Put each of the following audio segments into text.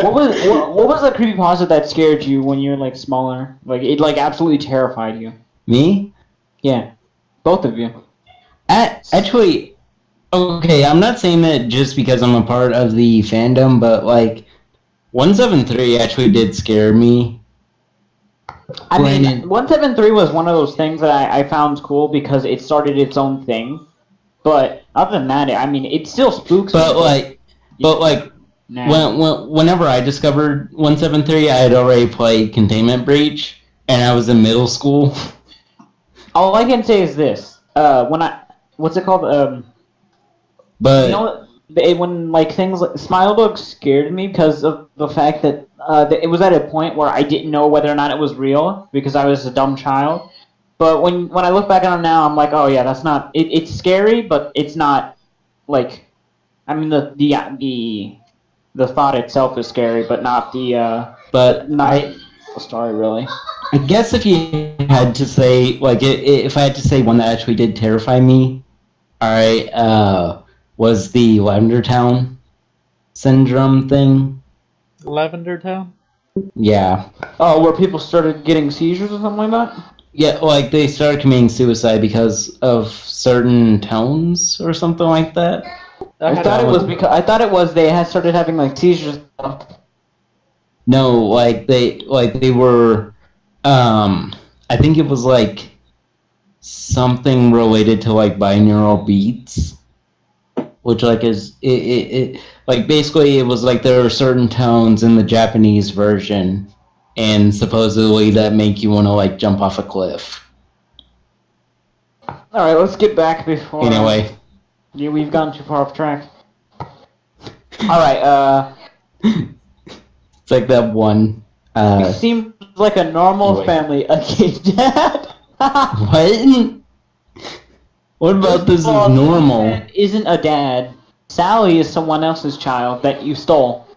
what was the creepypasta that scared you when you were like smaller? Like it like absolutely terrified you. Me? Yeah, both of you. Actually, okay, I'm not saying that just because I'm a part of the fandom, but like 173 actually did scare me. I mean, 173 was one of those things that I found cool because it started its own thing. But other than that, I mean, it still spooks me. Whenever I discovered 173, I had already played Containment Breach, and I was in middle school. All I can say is this: what's it called? But you know, when like things like Smilebook scared me because of the fact that it was at a point where I didn't know whether or not it was real because I was a dumb child. But when I look back on it now, I'm like, oh yeah, that's not. It's scary, but it's not like. I mean, the thought itself is scary, but not the. The story really. I guess if you had to say, like, if I had to say one that actually did terrify me, alright, was the Lavender Town syndrome thing. Lavender Town? Yeah. Oh, where people started getting seizures or something like that? Yeah, like they started committing suicide because of certain tones or something like that. I thought it was they had started having like seizures. No, like they were I think it was like something related to like binaural beats, which like is it like basically it was like there are certain tones in the Japanese version, and supposedly that make you want to like jump off a cliff. All right, let's get back before. Anyway, yeah, we've gone too far off track. All right, it's like that one. You seem like a normal family. Okay, Dad. What? What about this is normal? Isn't a dad. Sally is someone else's child that you stole.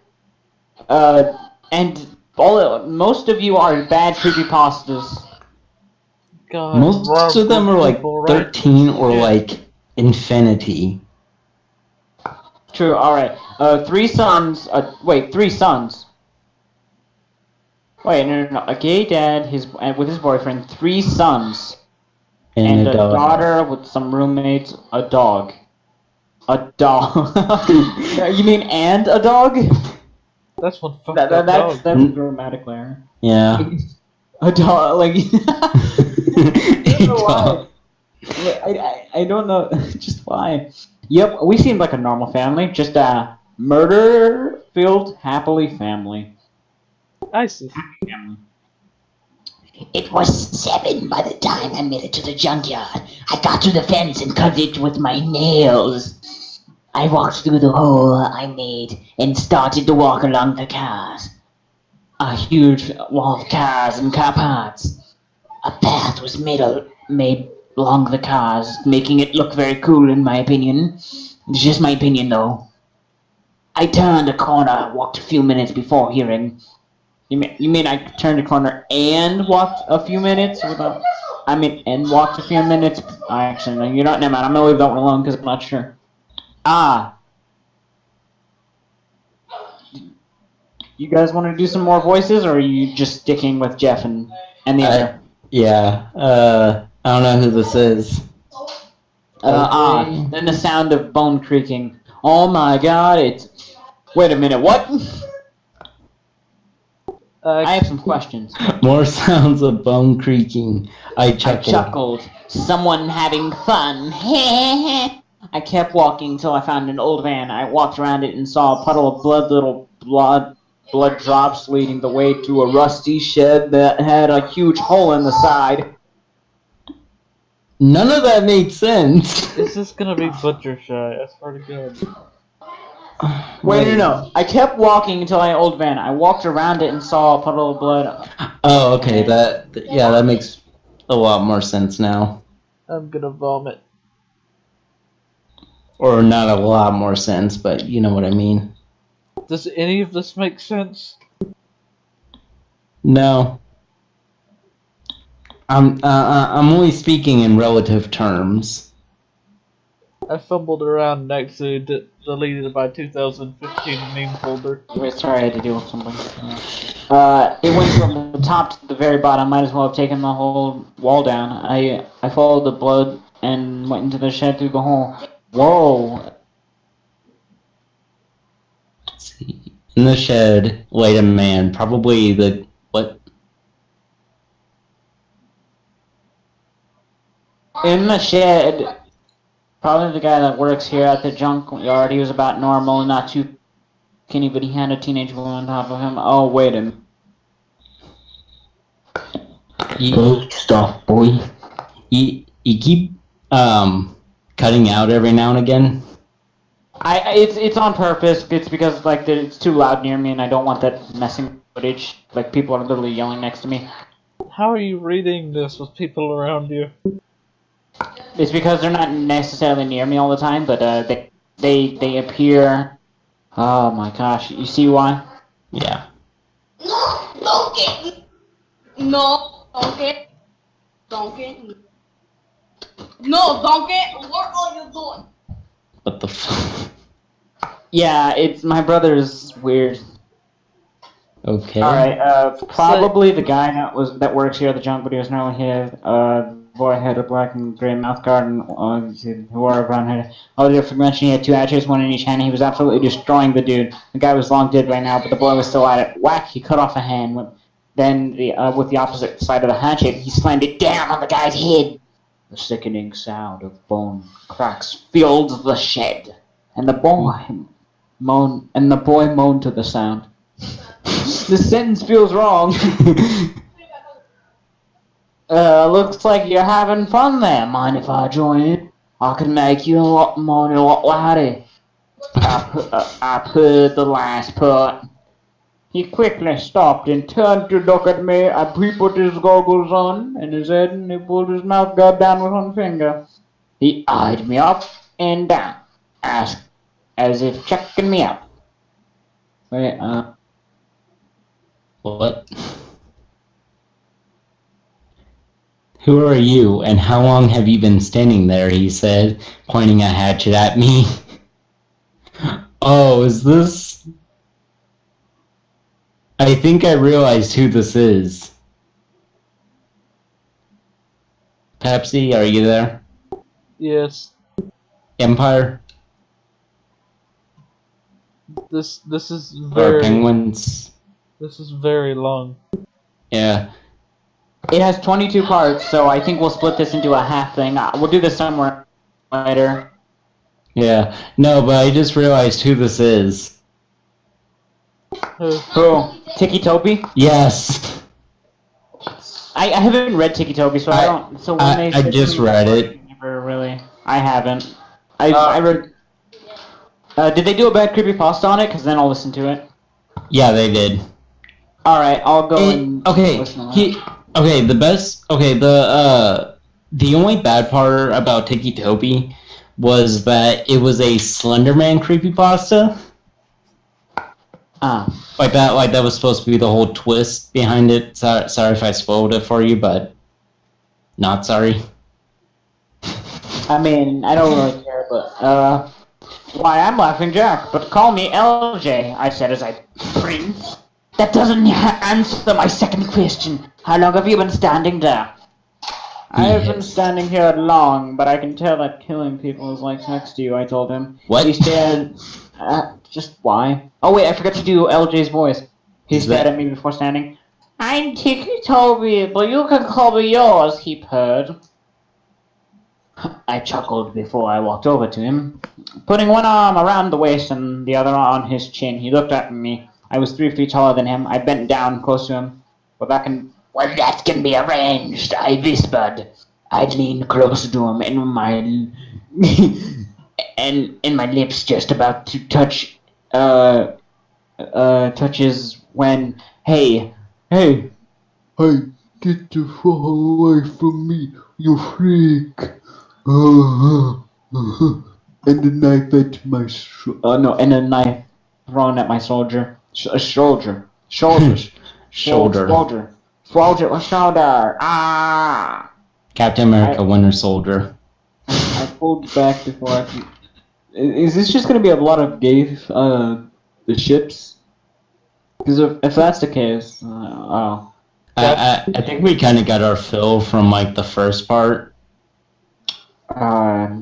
And most of you are bad creepypastas. God, most of them are like 13 or like infinity. True. All right. 3 sons. Wait, 3 sons. Wait, no. A gay dad, with his boyfriend, 3 sons, and a daughter with some roommates, a dog. A dog. You mean and a dog? That's one fucked up dog. That's grammatical error. Yeah. A dog, like. A dog. I don't know, just why. Yep, we seem like a normal family, just a murder-filled, happily family. I see. It was 7 by the time I made it to the junkyard. I got to the fence and cut it with my nails. I walked through the hole I made and started to walk along the cars. A huge wall of cars and car parts. A path was made along the cars, making it look very cool in my opinion. It's just my opinion though. I turned a corner, walked a few minutes before hearing. You mean I turned a corner and walked a few minutes without? And walked a few minutes. Actually, no, you're not. Never mind. I'm gonna leave that one alone because I'm not sure. You guys want to do some more voices, or are you just sticking with Jeff and the other? Yeah. I don't know who this is. Then the sound of bone creaking. Oh my God! It's. Wait a minute. What? I have some questions. More sounds of bone creaking. I chuckled. Someone having fun. I kept walking until I found an old van. I walked around it and saw a puddle of blood, little blood drops leading the way to a rusty shed that had a huge hole in the side. None of that made sense. This is gonna be butcher shy. I swear to God. Wait, no. I kept walking until I old van. I walked around it and saw a puddle of blood. Oh, okay. That makes a lot more sense now. I'm gonna vomit. Or not a lot more sense, but you know what I mean. Does any of this make sense? No. I'm only speaking in relative terms. I fumbled around and actually deleted my 2015 meme folder. Wait, sorry, I had to deal with something. It went from the top to the very bottom. Might as well have taken the whole wall down. I followed the blood and went into the shed through the hole. Whoa! Let's see. In the shed laid a man, probably the what? In the shed, probably the guy that works here at the junkyard. He was about normal, not too skinny, but he had a teenage woman on top of him. Oh, wait a minute. Good stuff, boy. You keep cutting out every now and again. It's on purpose. It's because like it's too loud near me, and I don't want that messing footage. Like people are literally yelling next to me. How are you reading this with people around you? It's because they're not necessarily near me all the time, but they appear. Oh my gosh! You see why? Yeah. No, don't get me. No, don't get. Don't get me. No, don't get. What are you doing? What the fuck? Yeah, it's my brother's weird. Okay. All right, probably the guy that works here at the junk, but he was normally here. Boy had a black and gray mouth guard and who wore a brown hair. Oh, different mention he had two hatchets, one in each hand. And he was absolutely destroying the dude. The guy was long dead by now, but the boy was still at it. Whack! He cut off a hand. Then with the opposite side of the hatchet, he slammed it down on the guy's head. The sickening sound of bone cracks filled the shed, and the boy moaned to the sound. This sentence feels wrong. Looks like you're having fun there. Mind if I join in? I can make you a lot more, a lot louder. I put the last part. He quickly stopped and turned to look at me. He put his goggles on and his head, and he pulled his mouth guard down with one finger. He eyed me up and down, as if checking me out. Wait, What? Who are you, and how long have you been standing there? He said, pointing a hatchet at me. Oh, is this... I think I realized who this is. Pepsi, are you there? Yes. Empire? This is Or very. Penguins? This is very long. Yeah. it has 22 parts, so I think we'll split this into a half thing. We'll do this somewhere later. Yeah. No, but I just realized who this is. Who? Tiki Toby? Yes. I haven't read Tiki Toby, so I don't. So when they I said just to me read that it. word, never really. I haven't. I read. Did they do a bad creepypasta on it? Because then I'll listen to it. Yeah, they did. All right, I'll go and Okay, listen to that. the only bad part about Tiki Toby was that it was a Slenderman creepypasta. Like that was supposed to be the whole twist behind it. Sorry if I spoiled it for you, but not sorry. I mean, I don't really care, but why, I'm Laughing Jack, but call me LJ, I said as I Prince. That doesn't answer my second question. How long have you been standing there? I have been standing here long, but I can tell that killing people is like sex to you, I told him. What? He stared just why? Oh wait, I forgot to do LJ's voice. He stared at me before standing. I'm Tiki Toby, but you can call me yours, he purred. I chuckled before I walked over to him. Putting one arm around the waist and the other on his chin, he looked at me. I was 3 feet taller than him. I bent down close to him. Well, that can be arranged, I whispered. I leaned close to him and my lips just about to touch touches when hey, get the fuck away from me, you freak. And a knife at my and a knife thrown at my shoulder. Shoulder. Ah! Captain America, Winter Soldier. I pulled back before I could. Is this just gonna be a lot of gay the ships? Because if that's the case, oh, I think we kind of got our fill from like the first part.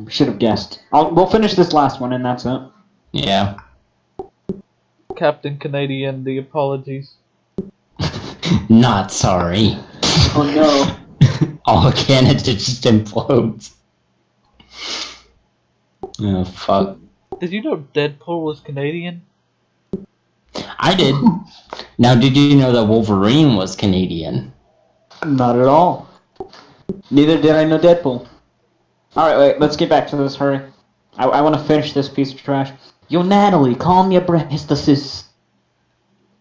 should have guessed. We'll finish this last one and that's it. Yeah. Captain Canadian, the apologies. Not sorry. Oh no. All of Canada just implodes. Oh fuck. Did you know Deadpool was Canadian? I did. Now, did you know that Wolverine was Canadian? Not at all. Neither did I know Deadpool. Alright, wait, let's get back to this, hurry. I want to finish this piece of trash. Yo, Natalie, calm your breasts,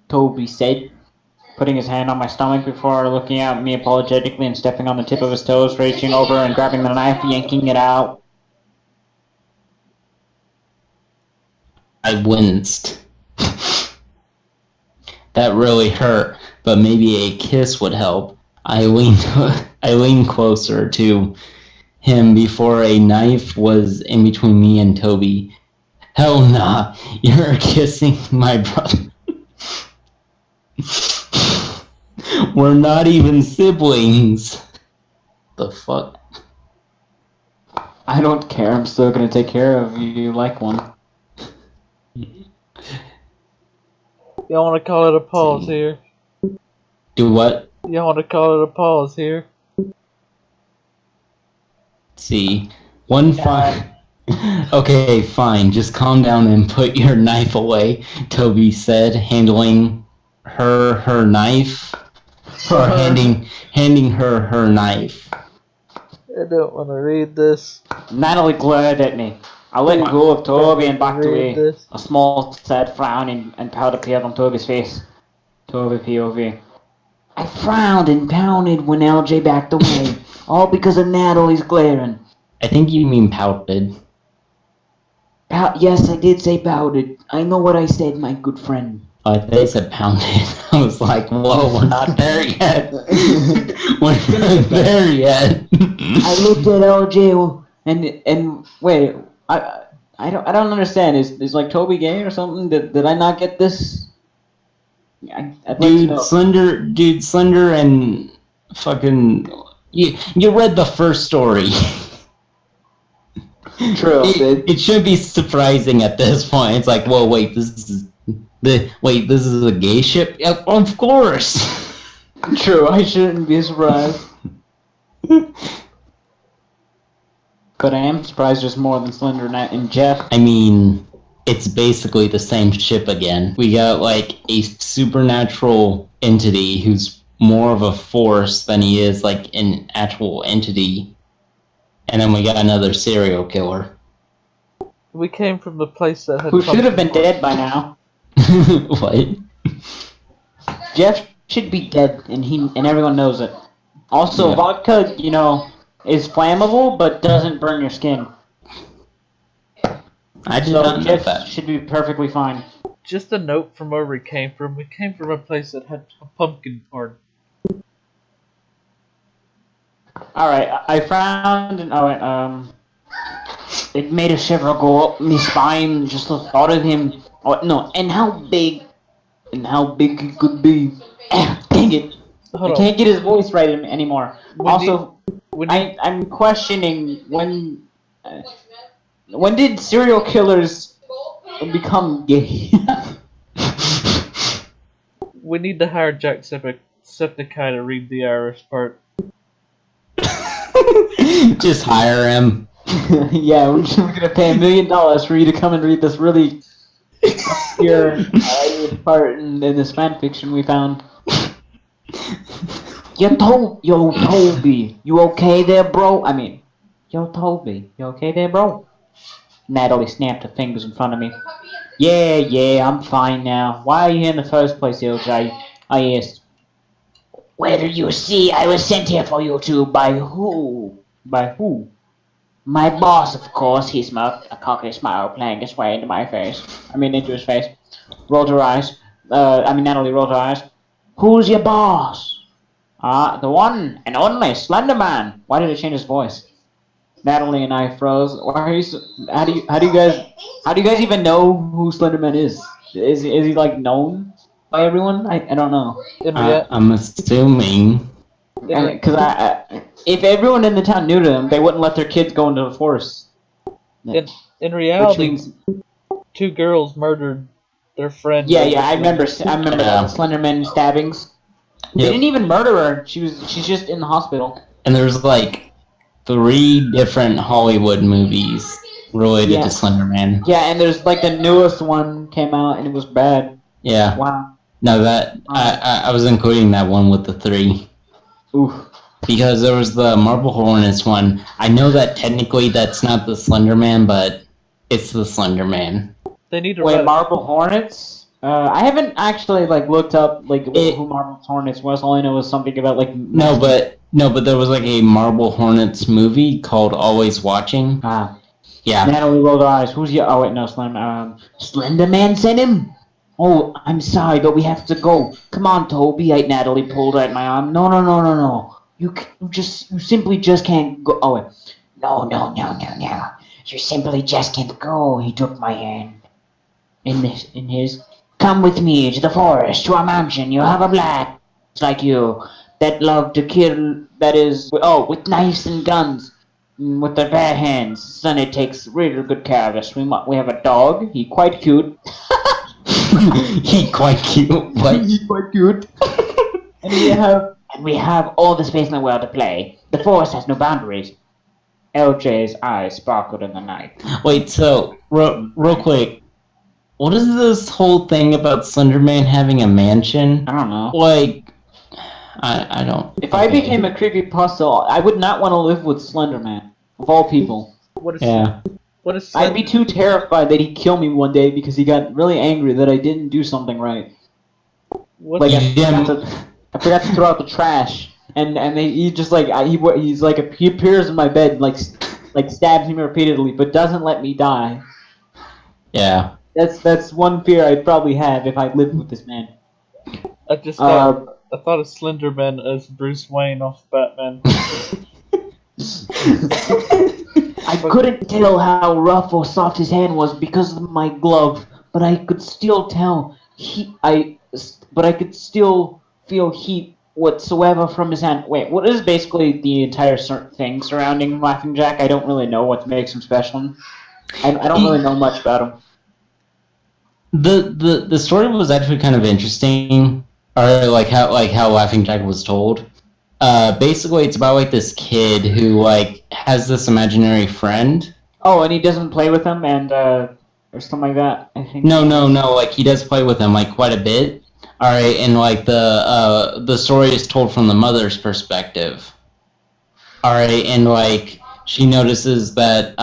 Toby said, putting his hand on my stomach before looking at me apologetically and stepping on the tip of his toes, reaching over and grabbing the knife, yanking it out. I winced. That really hurt, but maybe a kiss would help. I leaned closer to him before a knife was in between me and Toby. Hell nah, you're kissing my brother. We're not even siblings. The fuck? I don't care, I'm still gonna take care of you like one. Y'all want to call it a pause here? Do what? Y'all want to call it a pause here? See, one fine. Okay, fine. Just calm down and put your knife away. Toby said, handling her knife, or handing her knife. I don't want to read this. Natalie glared at me. I let go of Toby and backed away. This. A small, sad frown and pout appeared on Toby's face. Toby POV. I frowned and pounded when LJ backed away, all because of Natalie's glaring. I think you mean pouted. Yes, I did say pouted. I know what I said, my good friend. I thought they said pounded. I was like, whoa, we're not there yet. We're not there yet. I looked at LJ and wait, I don't understand. Is like Toby gay or something? Did I not get this? I'd like to know. Slender and fucking you read the first story. True. It should be surprising at this point. It's like, whoa, wait, this is a gay ship? Yeah, of course. True, I shouldn't be surprised. But I am surprised there's more than Slender and Jeff. I mean, it's basically the same ship again. We got like a supernatural entity who's more of a force than he is like an actual entity. And then we got another serial killer. We came from the place that had. Who should have been dead by now. What? Jeff should be dead, and everyone knows it. Also, Yeah. vodka, is flammable, but doesn't burn your skin. I did So not know Jeff that. should be perfectly fine. Just a note from where we came from. We came from a place that had a pumpkin farm. Alright, I frowned, and it made a shiver go up my spine, just the thought of him. Oh, no, and how big he could be. Dang it. Hold I on. can't get his voice right anymore. We need- I'm questioning when did serial killers become gay? We need to hire Jacksepticeye to read the Irish part. Just hire him. Yeah, we're gonna pay $1 million for you to come and read this really obscure part in this fanfiction we found. Yo, Toby, you okay there, bro? Yo, Toby, you okay there, bro? Natalie snapped her fingers in front of me. Yeah, I'm fine now. Why are you here in the first place, LJ? I asked. Well, you see, I was sent here for you two. By who? By who? My boss, of course. He smirked, a cocky smile playing its way into my face. Into his face. Rolled her eyes. Natalie rolled her eyes. Who's your boss? The one and only Slender Man. Why did it change his voice? Natalie and I froze. Why are you? How do you guys even know who Slenderman is? Is he like known by everyone? I don't know. In, rea- I'm assuming. Because if everyone in the town knew him, they wouldn't let their kids go into the forest. in Which reality, means, two girls murdered their friend. yeah, over I remember. Slender. I remember Yeah. the Slenderman stabbings. They Yep. didn't even murder her. She's just in the hospital. And there's like 3 different Hollywood movies related Yeah. to Slenderman. Yeah, and there's like the newest one came out and it was bad. Yeah. Wow. No, that I was including that one with the 3 Oof. because there was the Marble Hornets one. I know that technically that's not the Slenderman, but it's the Slenderman. They need to Wait, write. Marble Hornets? I haven't actually like looked up like who Marble Hornets was. All I know is something about like No, but there was like a Marble Hornets movie called Always Watching. Yeah. Natalie rolled her eyes. Who's your? Oh wait, no, Slenderman sent him? Oh, I'm sorry, but we have to go. Come on, Toby. Natalie pulled at my arm. No. You simply just can't go. Oh, wait. No. You simply just can't go. He took my hand. In his. Come with me to the forest, to our mansion. You'll have a black like you that love to kill. That is, with knives and guns. With their bad hands. Sonny takes really good care of us. We have a dog. He quite cute. He quite cute. What? He quite cute. and we have all the space in the world to play. The forest has no boundaries. LJ's eyes sparkled in the night. Wait, so real quick, what is this whole thing about Slenderman having a mansion? I don't know. Like, I don't. If I became a creepypasta, I would not want to live with Slenderman. Of all people. What is? Yeah. What is? I'd be too terrified that he'd kill me one day because he got really angry that I didn't do something right. What Like is? I forgot to throw out the trash, and he just like he appears in my bed like stabs me repeatedly, but doesn't let me die. Yeah. That's one fear I'd probably have if I lived with this man. I thought of Slenderman as Bruce Wayne off Batman. I couldn't tell how rough or soft his hand was because of my glove, but I could still tell but I could still feel heat whatsoever from his hand. Wait, what is basically the entire thing surrounding Laughing Jack? I don't really know what makes him special. I don't really know much about him. The story was actually kind of interesting, or like how Laughing Jack was told. Basically, it's about like this kid who like has this imaginary friend. Oh, and he doesn't play with him, and or something like that. I think. No. Like he does play with him like quite a bit. All right, and like the story is told from the mother's perspective. All right, and like she notices that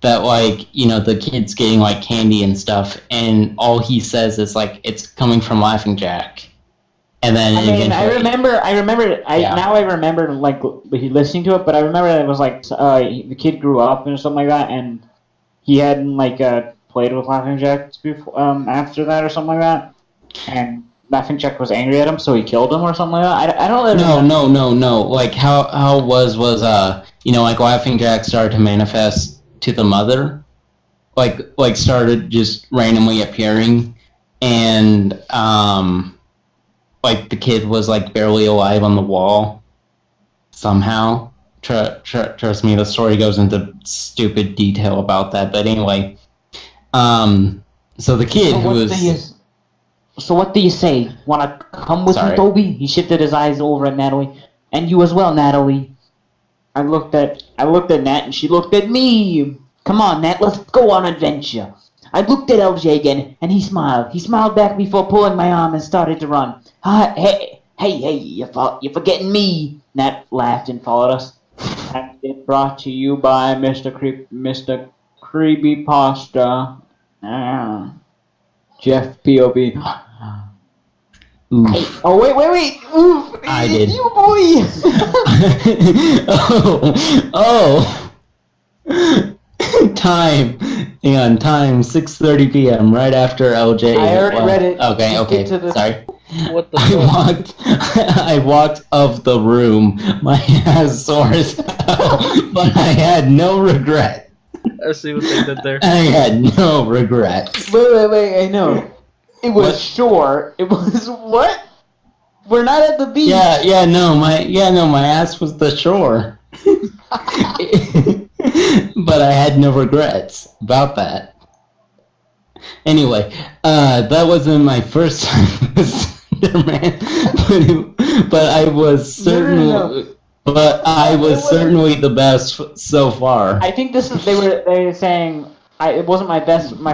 that like the kid's getting like candy and stuff, and all he says is like it's coming from Laughing Jack. And then I remember like listening to it, but I remember it was like the kid grew up and something like that, and he hadn't like played with Laughing Jack before after that or something like that, and Laughing Jack was angry at him, so he killed him or something like that. I don't really No. Like how it was like Laughing Jack started to manifest to the mother, like started just randomly appearing, and like the kid was like barely alive on the wall somehow. Trust me, the story goes into stupid detail about that. But anyway, so the kid So what do you say? Wanna come with me, Toby? He shifted his eyes over at Natalie. And you as well, Natalie. I looked at Nat and she looked at me. Come on, Nat, let's go on an adventure. I looked at LJ again, and he smiled. He smiled back before pulling my arm and started to run. Hey, you're forgetting me. Nat laughed and followed us. And it brought to you by Mr. Creepypasta. Jeff P.O.B. Oof. Hey, oh, wait. Oof. I did. You boy. oh. Time. Hang on, time 6:30 p.m. right after LJ. I already read it. Okay. Get to the- Sorry. What the I fuck? I walked of the room, my ass sore as hell, but I had no regret. I see what they did there. I had no regrets. Wait, I know. It was What? shore. It was what? We're not at the beach. My ass was the shore. But I had no regrets about that. Anyway, that wasn't my first time with Slenderman, but I was certainly, No. but I was certainly the best so far. I think this is they were saying it wasn't my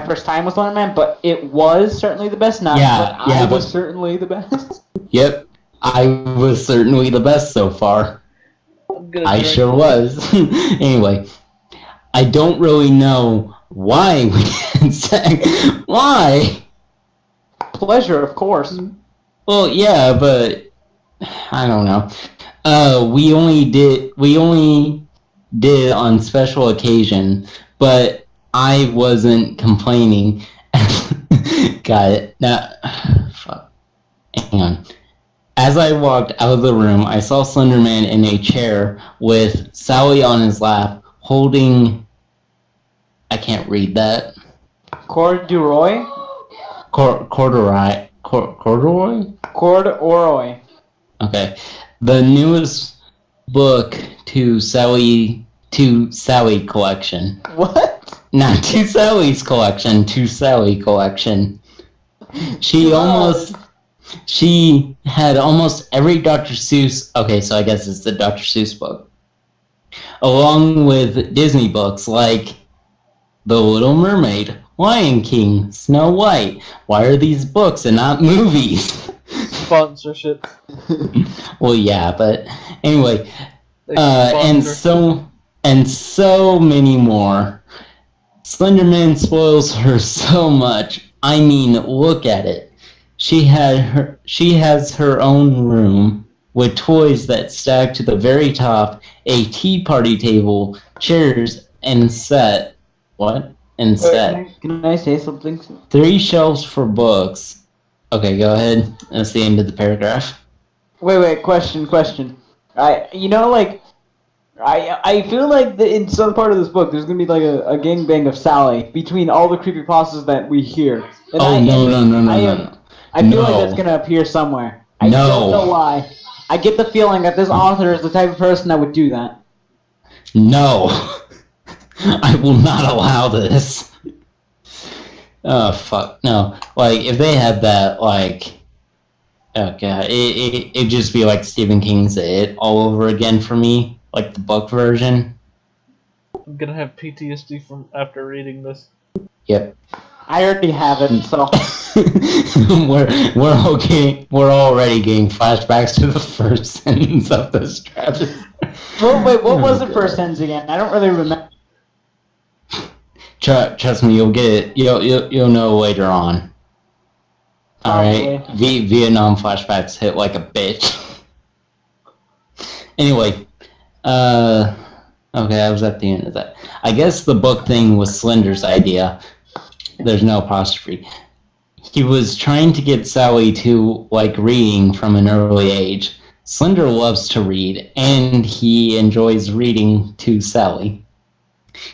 first time with Slenderman, but it was certainly the best. Not, Yeah, but yeah, I was but- certainly the best. Yep, I was certainly the best so far. I'm gonna I drink. sure was. Anyway, I don't really know why we had sex. Why? Pleasure, of course. Well, yeah, but I don't know. We only did it on special occasion, but I wasn't complaining. Got it. Now, fuck. Hang on. As I walked out of the room, I saw Slenderman in a chair with Sally on his lap, holding. I can't read that. Corduroy. Corduroy. Corduroy. Okay. The newest book to Sally collection. What? Not to Sally's collection, to Sally collection. She had almost every Dr. Seuss. Okay, so I guess it's the Dr. Seuss book. Along with Disney books like The Little Mermaid, Lion King, Snow White. Why are these books and not movies? Sponsorship. Well, yeah, but anyway, They and sponsor. so many more. Slenderman spoils her so much. I mean, look at it. She has her own room with toys that stack to the very top, a tea party table, chairs, and set. What? And set. Can I say something? 3 shelves for books. Okay, go ahead. That's the end of the paragraph. Wait. Question. I feel like in some part of this book, there's gonna be like a gangbang of Sally between all the creepypastas that we hear. And Oh, no. I feel No. like that's gonna appear somewhere. I No. don't know why. I get the feeling that this author is the type of person that would do that. No. I will not allow this. Oh, fuck. No. Like, if they had that, like... Oh, God. It'd just be like Stephen King's It all over again for me. Like the book version. I'm gonna have PTSD from after reading this. Yep. I already have it, so we're already getting flashbacks to the first sentence of this chapter. Well, wait, what was Oh, the first sentence again? I don't really remember. Trust me, you'll get it. You'll know later on. All right. Vietnam flashbacks hit like a bitch. Anyway, okay, I was at the end of that. I guess the book thing was Slender's idea. There's no apostrophe. He was trying to get Sally to like reading from an early age. Slender loves to read, and he enjoys reading to Sally.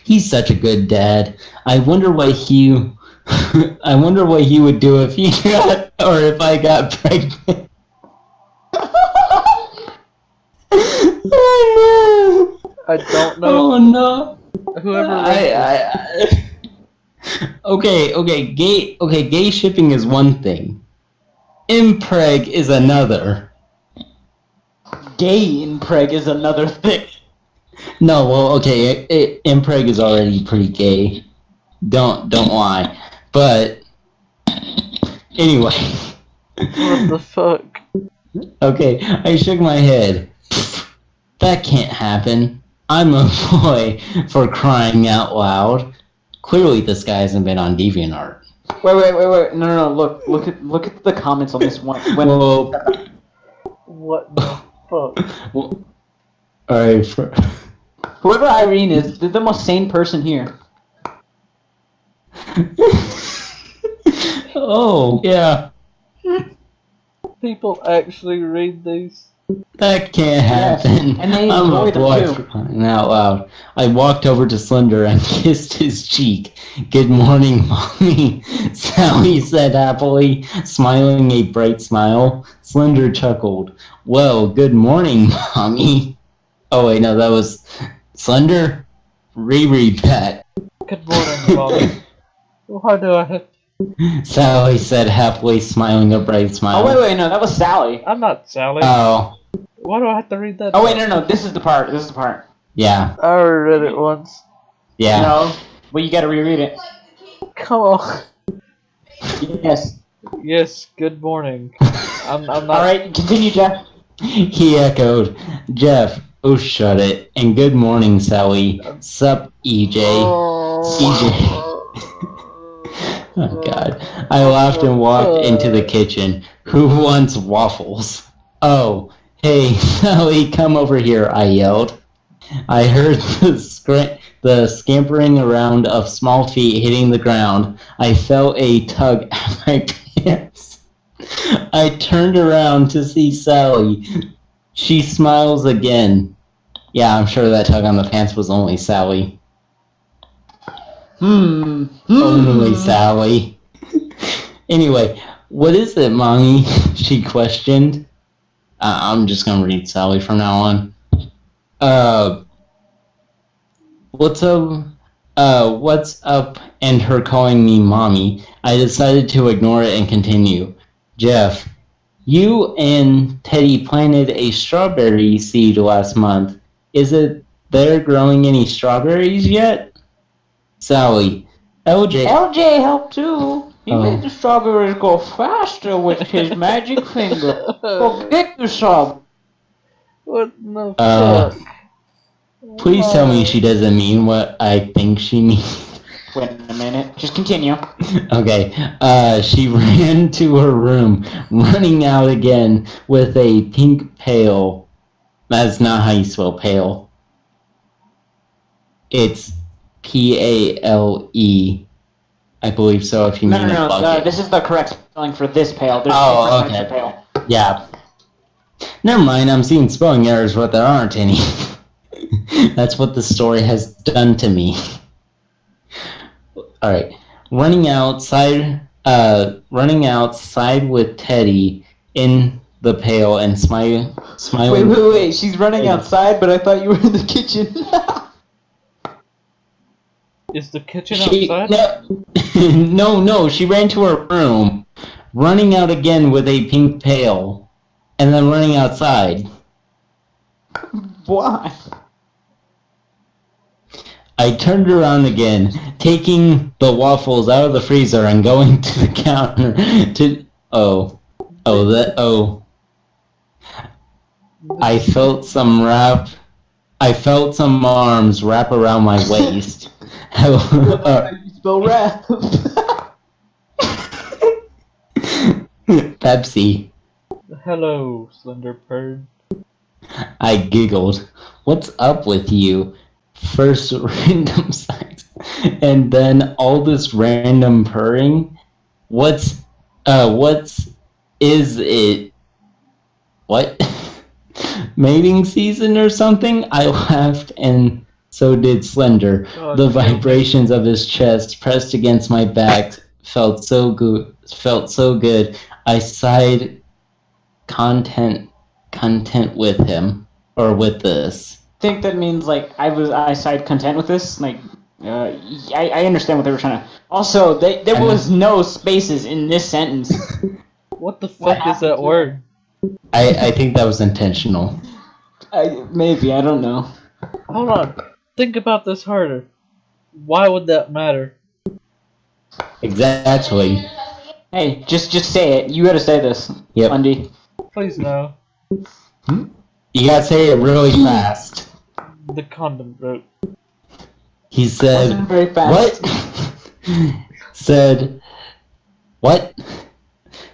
He's such a good dad. I wonder what he would do if he got or if I got pregnant. Oh no! I don't know. Oh no! Whoever wrote this. Okay, gay shipping is one thing. Impreg is another. Gay impreg is another thing. No, well, okay, impreg is already pretty gay. Don't lie. But anyway. What the fuck? Okay, I shook my head. That can't happen. I'm a boy, for crying out loud. Clearly this guy hasn't been on DeviantArt. Wait. No. Look at the comments on this one. Well, What the fuck? well, alright, Whoever Irene is, they're the most sane person here. oh, yeah. People actually read these? That can't Yes, happen. and they I'm enjoy a them boy too. for crying out loud. I walked over to Slender and kissed his cheek. Good morning, Mommy, Sally said happily, smiling a bright smile. Slender chuckled. Well, good morning, Mommy. Oh wait, no, that was Slender? Reread that. Good morning, Mommy. Why do I have... Sally said happily, smiling a bright smile. Oh wait, no, that was Sally. I'm not Sally. Oh, Why do I have to read that? Oh wait, no, this is the part. This is the part. yeah, I already read it once. yeah. No, well you got to reread it. Come on. Yes. Yes, good morning. I'm not... Alright, continue, Jeff. He echoed, Jeff, oh shut it, and good morning, Sally. Sup, EJ. EJ. Oh god. I laughed and walked into the kitchen. Who wants waffles? Oh, hey, Sally, come over here, I yelled. I heard the scampering around of small feet hitting the ground. I felt a tug at my pants. I turned around to see Sally. She smiles again. Yeah, I'm sure that tug on the pants was only Sally. Only Sally. Anyway, what is it, Mommy? She questioned. I'm just gonna read Sally from now on. What's up? What's up? And her calling me Mommy. I decided to ignore it and continue. Jeff, you and Teddy planted a strawberry seed last month. Is it there growing any strawberries yet? Sally, LJ. LJ helped too. He Oh. made the strawberries go faster with his magic finger. Go pick the strawberry. What the Uh, fuck? Please tell me she doesn't mean what I think she means. Wait a minute. Just continue. Okay, she ran to her room, running out again with a pink pail. That's not how you spell pale. It's P-A-L-E. I believe so, if you No, mean no, a no. bucket. This is the correct spelling for this pail. There's Oh, different types okay. of pail. Yeah. Never mind, I'm seeing spelling errors, but there aren't any. That's what the story has done to me. Alright. Running outside with Teddy in the pail and smiling. Wait. She's running outside, but I thought you were in the kitchen. Is the kitchen outside? No, she ran to her room, running out again with a pink pail, and then running outside. Why? I turned around again, taking the waffles out of the freezer and going to the counter to... I felt some arms wrap around my waist. You spell wrath. Pepsi. Hello, Slender Bird. I giggled. What's up with you? First random sights, and then all this random purring. Is it? What? Mating season or something? I laughed, and so did Slender. God, The vibrations of his chest pressed against my back felt so good. I sighed, content with him, or with this. I think that means like I side content with this. Like, I understand what they were trying to. Also, there was no spaces in this sentence. What the fuck is that word? I think that was intentional. Maybe, I don't know. Hold on. Think about this harder. Why would that matter? Exactly. Hey, just say it. You gotta say this. Yep. Undy. Please no. You gotta say it really fast. The condom broke. He said, Wasn't very fast. what? Said, what?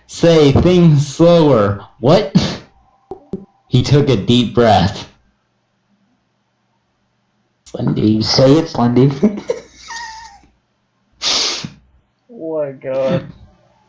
Say things slower. What? He took a deep breath. Slendy. Say it, Slendy. Oh my god.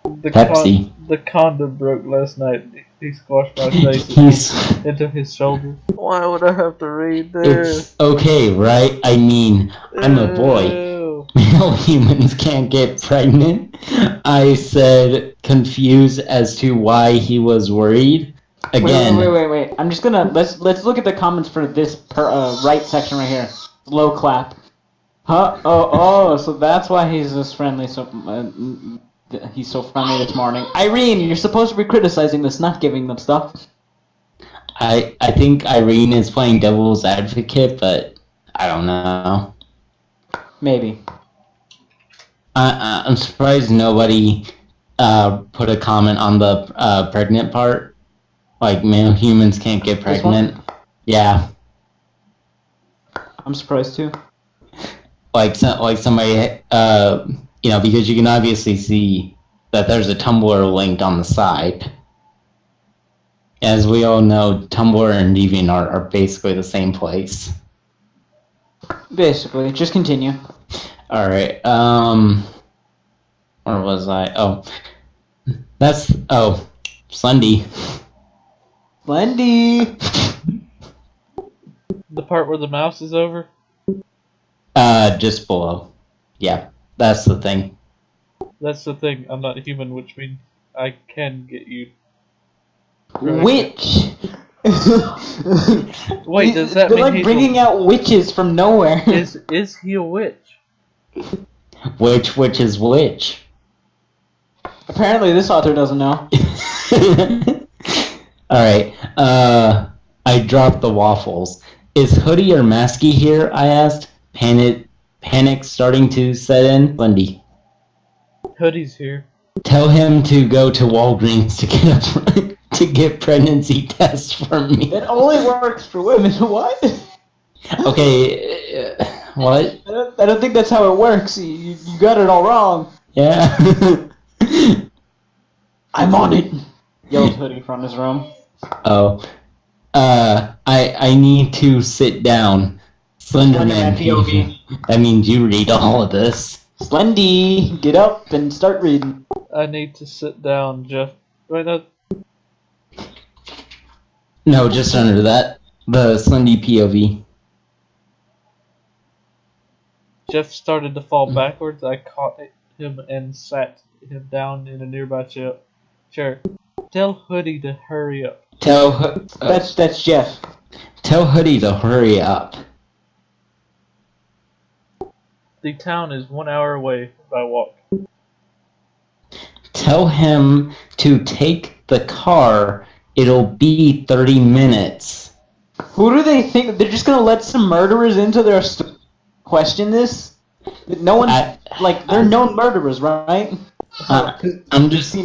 The Pepsi. The condom broke last night. He squashed my face into his shoulder. Why would I have to read this? It's okay, right? I mean, I'm a boy. Ew. Male humans can't get pregnant. I said confused as to why he was worried. Again, Wait. I'm just gonna let's look at the comments for this right section right here. Low clap. Huh? Oh, so that's why he's this friendly. So he's so friendly this morning. Irene, you're supposed to be criticizing this, not giving them stuff. I think Irene is playing devil's advocate, but I don't know. Maybe. I'm surprised nobody put a comment on the pregnant part. Like, male humans can't get This one? pregnant. Yeah. I'm surprised too. Like somebody, because you can obviously see that there's a Tumblr linked on the side. As we all know, Tumblr and DeviantArt are basically the same place. Basically, just continue. All right. Where was I? Sunday. Slendy. The part where the mouse is over? Just below. Yeah, that's the thing. That's the thing. I'm not human, which means I can get you. Witch. Wait, does that They're mean like he's bringing out witches from nowhere. Is he a witch? Which is which? Apparently, this author doesn't know. Alright, I dropped the waffles. Is Hoodie or Masky here? I asked. Panic starting to set in. Bundy. Hoodie's here. Tell him to go to Walgreens to get pregnancy tests for me. It only works for women. What? Okay, what? I don't think that's how it works. You got it all wrong. Yeah. I'm on it. Yelled Hoodie from his room. Oh. I need to sit down. Slenderman POV. That means you read all of this. Slendy, get up and start reading. I need to sit down, Jeff. Wait, no. No, just under that. The Slendy POV. Jeff started to fall backwards. I caught him and sat him down in a nearby chair. Tell Hoodie to hurry up. That's Jeff. Tell Hoodie to hurry up. The town is 1 hour away by walk. Tell him to take the car. It'll be 30 minutes. Who do they think? They're just gonna let some murderers into their question this? No one, they're known murderers, right? I'm just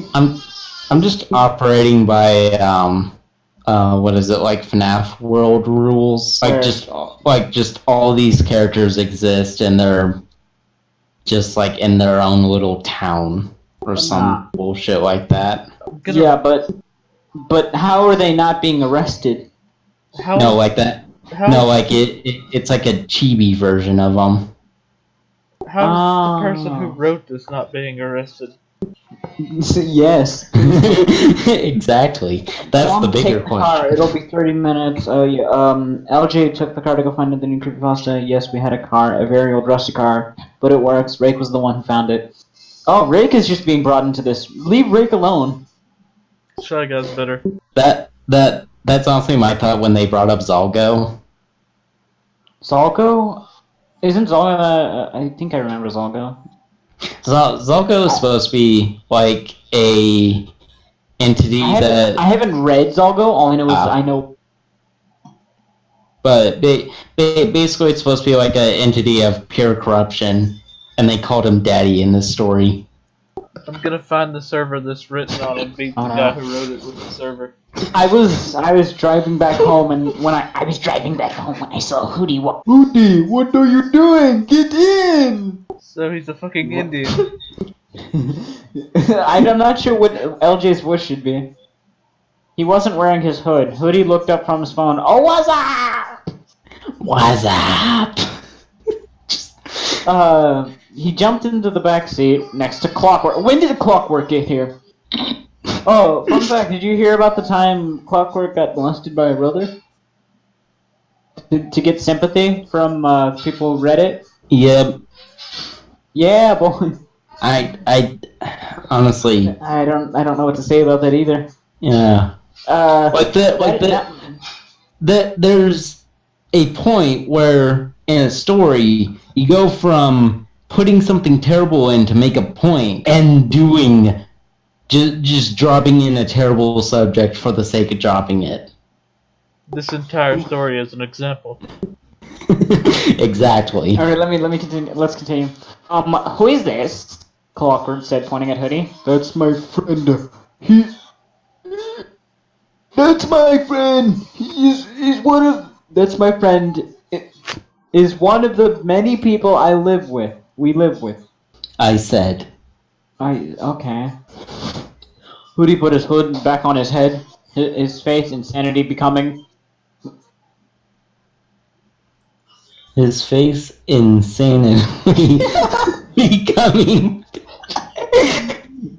operating by what is it, like FNAF world rules? Like just all these characters exist and they're just like in their own little town or some bullshit like that. Yeah, but how are they not being arrested? No, like that. No, like it's like a chibi version of them. How is the person who wrote this not being arrested? Yes. Exactly. That's the bigger question. It'll be 30 minutes. LJ took the car to go find the new Creepypasta. Yes, we had a car, a very old rusty car, but it works. Rake was the one who found it. Oh, Rake is just being brought into this. Leave Rake alone. Shy Guy's better. That's honestly my thought when they brought up Zalgo. Zalgo? Isn't Zalgo? I think I remember Zalgo. Zalgo is supposed to be like a entity I haven't read Zalgo. All I know is I know. But basically, it's supposed to be like an entity of pure corruption, and they called him Daddy in this story. I'm gonna find the server this written on and beat the guy who wrote it with the server. I was driving back home, and when I was driving back home when I saw Hoodie walk. Hoodie, what are you doing? Get in! So he's a fucking Indian. I'm not sure what LJ's voice should be. He wasn't wearing his hood. Hoodie looked up from his phone. Oh, what's up? What's up? He jumped into the back seat next to Clockwork. When did Clockwork get here? Oh, fun fact, did you hear about the time Clockwork got molested by a brother? To get sympathy from people who read it? Yep. Yeah, boy. I honestly, I don't know what to say about that either. yeah. Like there's a point where in a story you go from putting something terrible in to make a point and doing just dropping in a terrible subject for the sake of dropping it. This entire story is an example. Exactly. All right, let me continue. Let's continue. Who is this? Clockwork said, pointing at Hoodie. That's my friend. That's my friend. He's one of. That's my friend. Is one of the many people I live with. We live with. I said. Okay. Hoodie put his hood back on his head. His face, insanity becoming. His face insanely becoming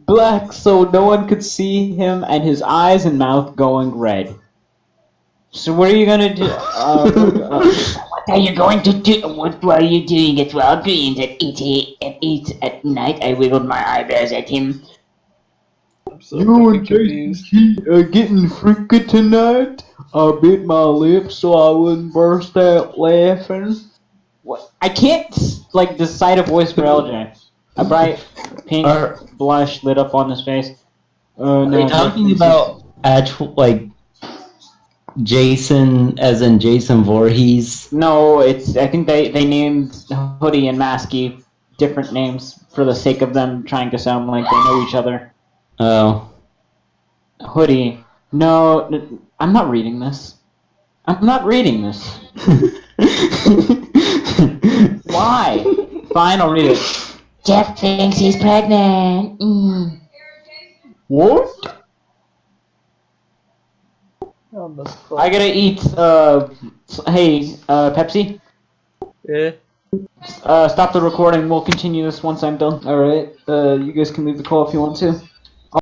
Black so no one could see him, and his eyes and mouth going red. So what are you gonna do? What are you going to do? What were you doing at Walgreens at 8 at night? I wiggled my eyebrows at him. I'm so fucking confused. Are getting freaky tonight? I bit my lip so I wouldn't burst out laughing. What? I can't like decide a voice for LJ. A bright pink blush lit up on his face. Are they talking about actual like Jason, as in Jason Voorhees? No, it's. I think they named Hoodie and Masky different names for the sake of them trying to sound like they know each other. Oh. Hoodie. No, I'm not reading this. I'm not reading this. Why? Fine, I'll read it. Jeff thinks he's pregnant. What? On the spot. I gotta eat. Hey, Pepsi. Yeah. Stop the recording. We'll continue this once I'm done. All right. You guys can leave the call if you want to.